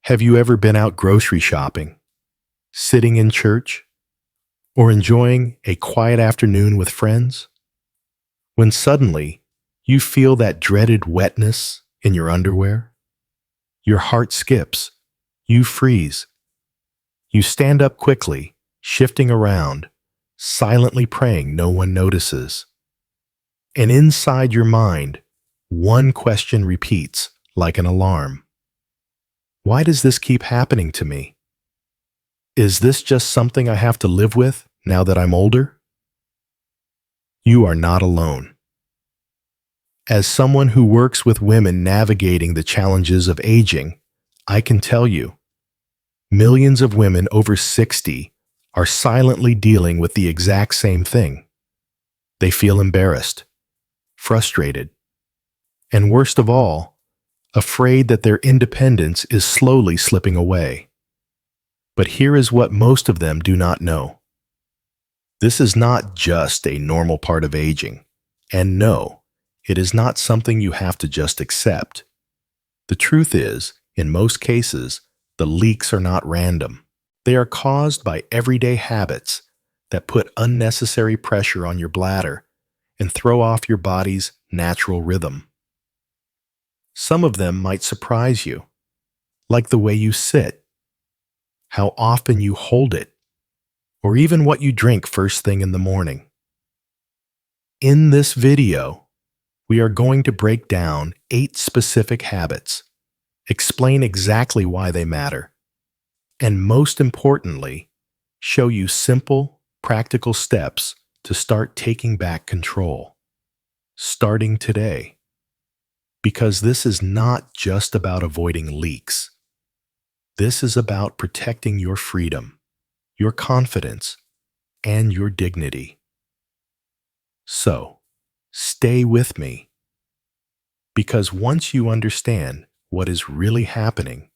Have you ever been out grocery shopping, sitting in church, or enjoying a quiet afternoon with friends, when suddenly you feel that dreaded wetness in your underwear? Your heart skips, you freeze, you stand up quickly, shifting around, silently praying no one notices. And inside your mind, one question repeats like an alarm. Why does this keep happening to me? Is this just something I have to live with now that I'm older? You are not alone. As someone who works with women navigating the challenges of aging, I can tell you, millions of women over 60 are silently dealing with the exact same thing. They feel embarrassed, frustrated, and worst of all, afraid that their independence is slowly slipping away. But here is what most of them do not know. This is not just a normal part of aging, and no, it is not something you have to just accept. The truth is, in most cases, the leaks are not random. They are caused by everyday habits that put unnecessary pressure on your bladder and throw off your body's natural rhythm. Some of them might surprise you, like the way you sit, how often you hold it, or even what you drink first thing in the morning. In this video, we are going to break down 8 specific habits, explain exactly why they matter, and most importantly, show you simple, practical steps to start taking back control, starting today. Because this is not just about avoiding leaks. This is about protecting your freedom, your confidence, and your dignity. So, stay with me. Because once you understand what is really happening,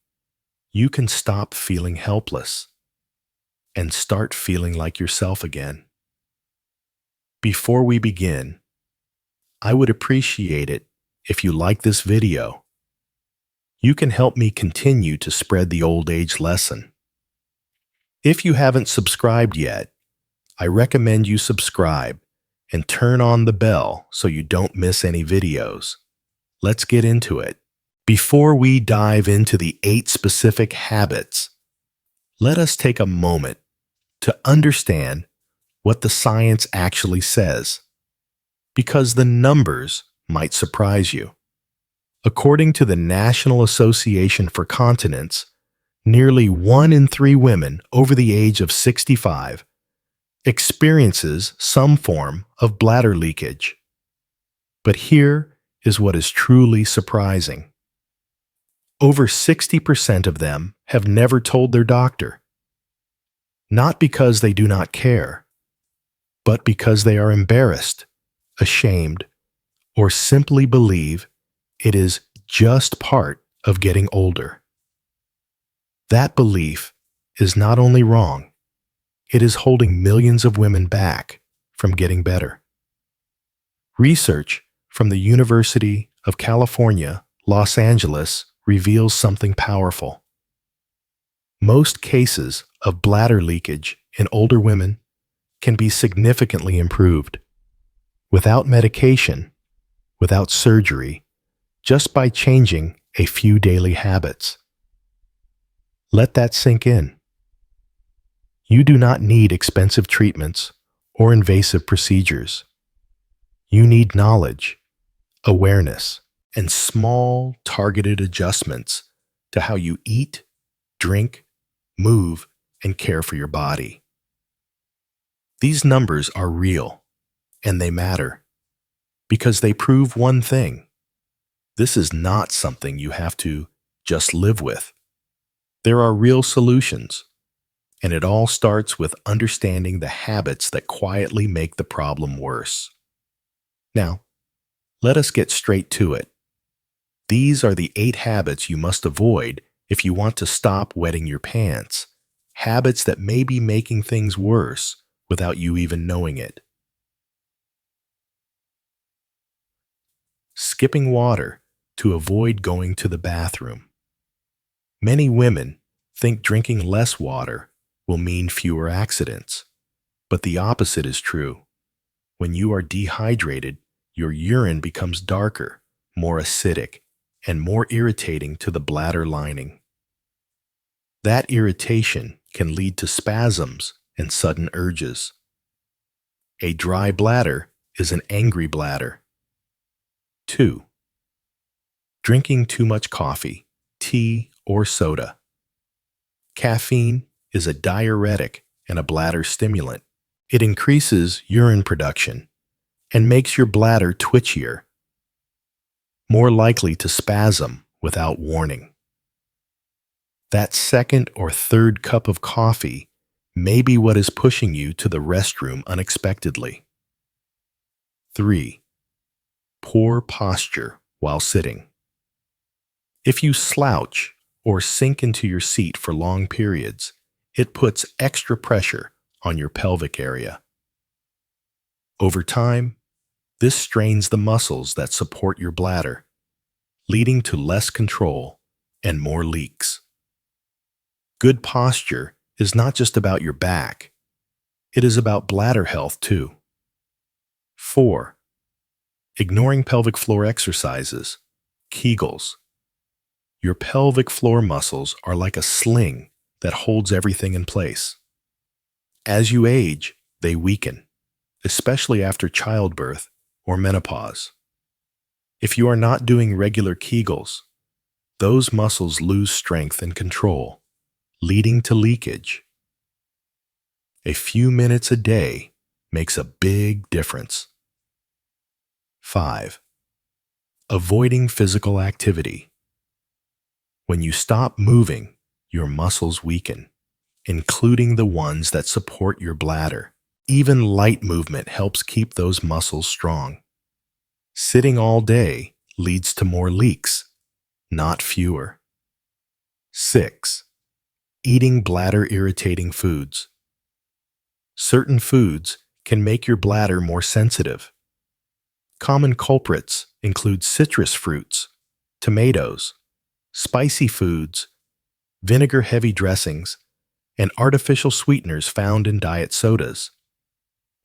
you can stop feeling helpless and start feeling like yourself again. Before we begin, I would appreciate it if you like this video. You can help me continue to spread the old age lesson. If you haven't subscribed yet, I recommend you subscribe and turn on the bell so you don't miss any videos. Let's get into it. Before we dive into the 8 specific habits, let us take a moment to understand what the science actually says, because the numbers might surprise you. According to the National Association for Continence, nearly 1 in 3 women over the age of 65 experiences some form of bladder leakage. But here is what is truly surprising. Over 60% of them have never told their doctor. Not because they do not care, but because they are embarrassed, ashamed, or simply believe it is just part of getting older. That belief is not only wrong, it is holding millions of women back from getting better. Research from the University of California, Los Angeles reveals something powerful. Most cases of bladder leakage in older women can be significantly improved without medication, without surgery, just by changing a few daily habits. Let that sink in. You do not need expensive treatments or invasive procedures. You need knowledge, awareness, and small, targeted adjustments to how you eat, drink, move, and care for your body. These numbers are real, and they matter, because they prove one thing. This is not something you have to just live with. There are real solutions, and it all starts with understanding the habits that quietly make the problem worse. Now, let us get straight to it. These are the 8 habits you must avoid if you want to stop wetting your pants, habits that may be making things worse without you even knowing it. Skipping water to avoid going to the bathroom. Many women think drinking less water will mean fewer accidents, but the opposite is true. When you are dehydrated, your urine becomes darker, more acidic, and more irritating to the bladder lining. That irritation can lead to spasms and sudden urges. A dry bladder is an angry bladder. 2. Drinking too much coffee, tea, or soda. Caffeine is a diuretic and a bladder stimulant. It increases urine production and makes your bladder twitchier, more likely to spasm without warning. That second or third cup of coffee may be what is pushing you to the restroom unexpectedly. 3. Poor posture while sitting. If you slouch or sink into your seat for long periods, it puts extra pressure on your pelvic area. Over time, this strains the muscles that support your bladder, leading to less control and more leaks. Good posture is not just about your back, it is about bladder health too. 4. Ignoring pelvic floor exercises, Kegels. Your pelvic floor muscles are like a sling that holds everything in place. As you age, they weaken, especially after childbirth or menopause. If you are not doing regular Kegels, those muscles lose strength and control, leading to leakage. A few minutes a day makes a big difference. 5. Avoiding physical activity. When you stop moving, your muscles weaken, including the ones that support your bladder. Even light movement helps keep those muscles strong. Sitting all day leads to more leaks, not fewer. 6. Eating bladder-irritating foods. Certain foods can make your bladder more sensitive. Common culprits include citrus fruits, tomatoes, spicy foods, vinegar-heavy dressings, and artificial sweeteners found in diet sodas.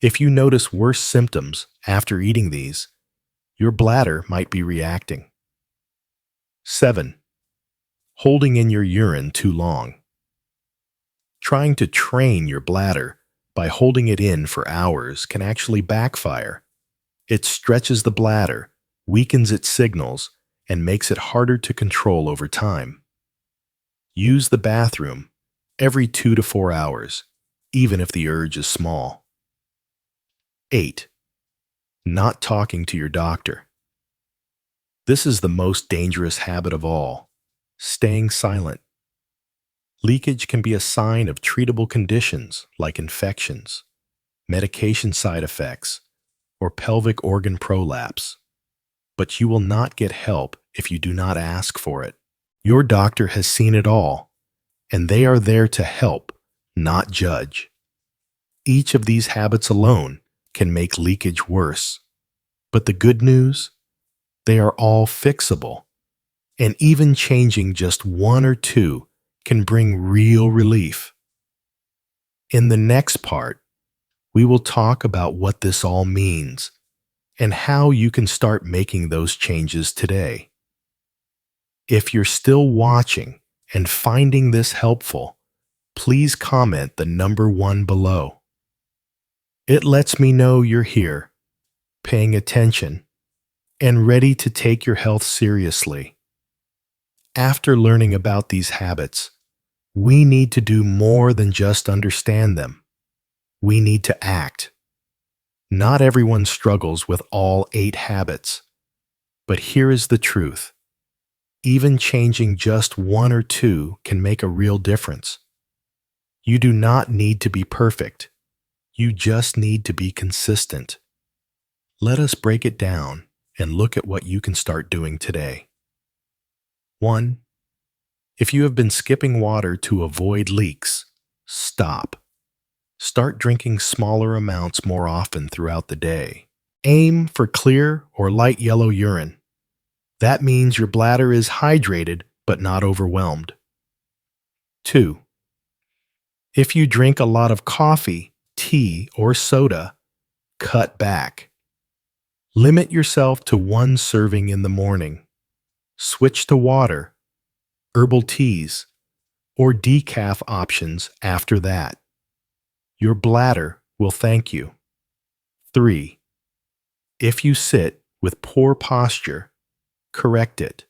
If you notice worse symptoms after eating these, your bladder might be reacting. 7. Holding in your urine too long. Trying to train your bladder by holding it in for hours can actually backfire. It stretches the bladder, weakens its signals, and makes it harder to control over time. Use the bathroom every 2 to 4 hours, even if the urge is small. 8. Not talking to your doctor. This is the most dangerous habit of all, staying silent. Leakage can be a sign of treatable conditions like infections, medication side effects, or pelvic organ prolapse. But you will not get help if you do not ask for it. Your doctor has seen it all, and they are there to help, not judge. Each of these habits alone can make leakage worse. But the good news? They are all fixable, and even changing just 1 or 2 can bring real relief. In the next part, we will talk about what this all means and how you can start making those changes today. If you're still watching and finding this helpful, please comment the number 1 below. It lets me know you're here, paying attention, and ready to take your health seriously. After learning about these habits, we need to do more than just understand them. We need to act. Not everyone struggles with all 8 habits, but here is the truth. Even changing just 1 or 2 can make a real difference. You do not need to be perfect. You just need to be consistent. Let us break it down and look at what you can start doing today. 1. If you have been skipping water to avoid leaks, stop. Start drinking smaller amounts more often throughout the day. Aim for clear or light yellow urine. That means your bladder is hydrated but not overwhelmed. 2. If you drink a lot of coffee, tea, or soda, cut back. Limit yourself to one serving in the morning. Switch to water, herbal teas, or decaf options after that. Your bladder will thank you. 3. If you sit with poor posture, correct it.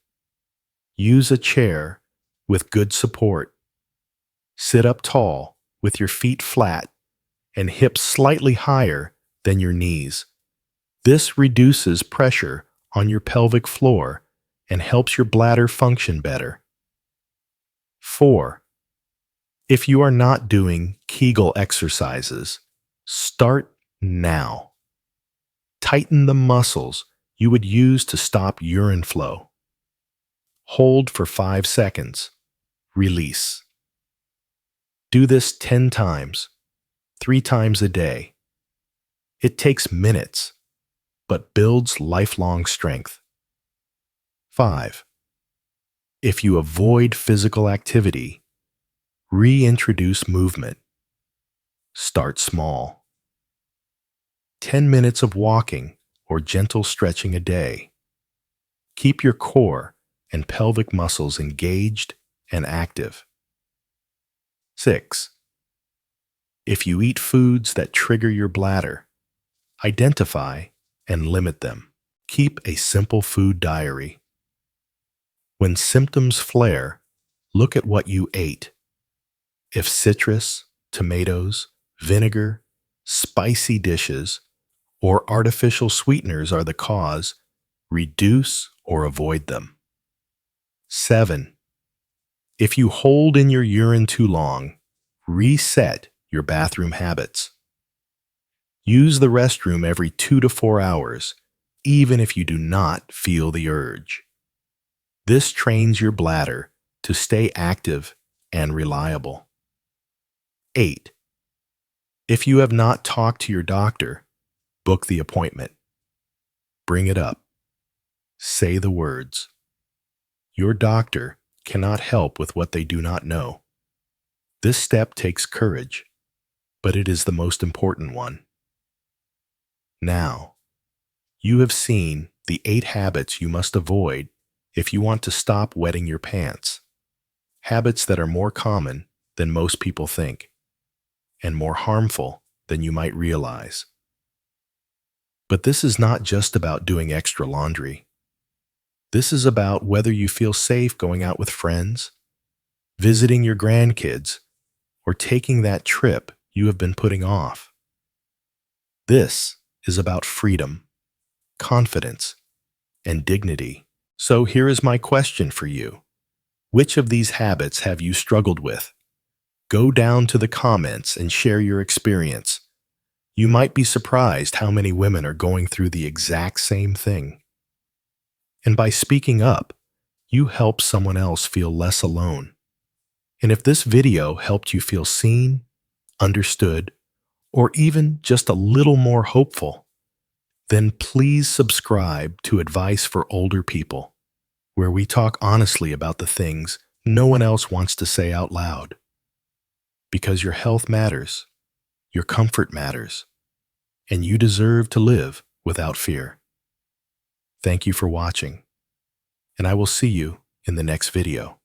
Use a chair with good support. Sit up tall with your feet flat and hips slightly higher than your knees. This reduces pressure on your pelvic floor and helps your bladder function better. 4. If you are not doing Kegel exercises, start now. Tighten the muscles you would use to stop urine flow. Hold for 5 seconds. Release. Do this 10 times, 3 times a day. It takes minutes, but builds lifelong strength. 5. If you avoid physical activity, reintroduce movement. Start small. 10 minutes of walking or gentle stretching a day. Keep your core and pelvic muscles engaged and active. 6. If you eat foods that trigger your bladder, identify and limit them. Keep a simple food diary. When symptoms flare, look at what you ate. If citrus, tomatoes, vinegar, spicy dishes, or artificial sweeteners are the cause, reduce or avoid them. 7. If you hold in your urine too long, reset your bathroom habits. Use the restroom every 2 to 4 hours, even if you do not feel the urge. This trains your bladder to stay active and reliable. 8. If you have not talked to your doctor, book the appointment. Bring it up. Say the words. Your doctor cannot help with what they do not know. This step takes courage, but it is the most important one. Now, you have seen the 8 habits you must avoid if you want to stop wetting your pants. Habits that are more common than most people think, and more harmful than you might realize. But this is not just about doing extra laundry. This is about whether you feel safe going out with friends, visiting your grandkids, or taking that trip you have been putting off. This is about freedom, confidence, and dignity. So here is my question for you. Which of these habits have you struggled with? Go down to the comments and share your experience. You might be surprised how many women are going through the exact same thing. And by speaking up, you help someone else feel less alone. And if this video helped you feel seen, understood, or even just a little more hopeful, then please subscribe to Advice for Older People, where we talk honestly about the things no one else wants to say out loud. Because your health matters, your comfort matters, and you deserve to live without fear. Thank you for watching, and I will see you in the next video.